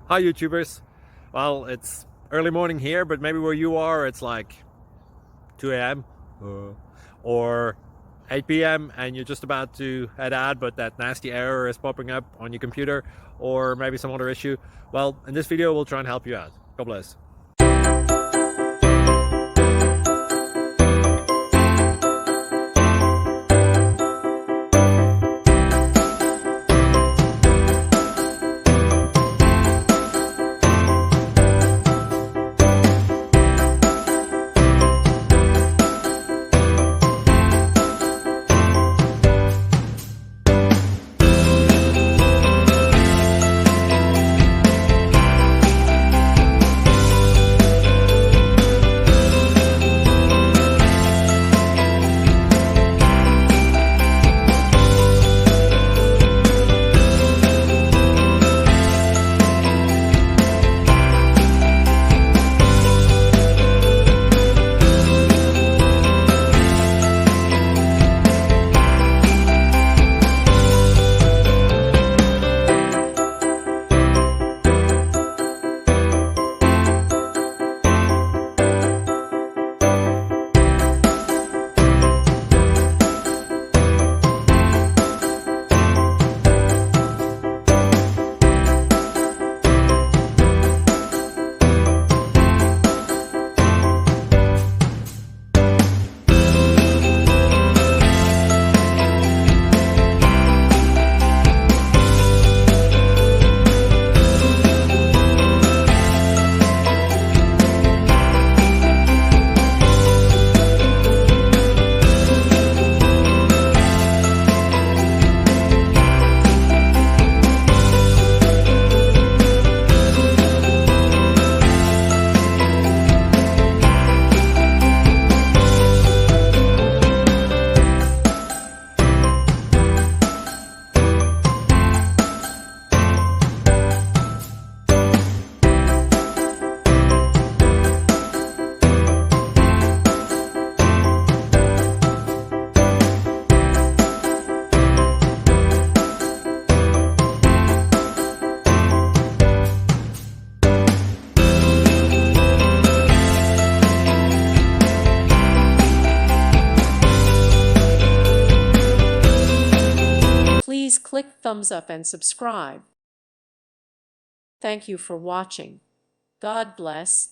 Hi YouTubers. Well, it's early morning here, but maybe where you are it's like 2 a.m. or 8 p.m. and you're just about to head out, but that nasty error is popping up on your computer, or maybe some other issue. Well, in this video we'll try and help you out. God bless. Please click thumbs up and subscribe. Thank you for watching. God bless.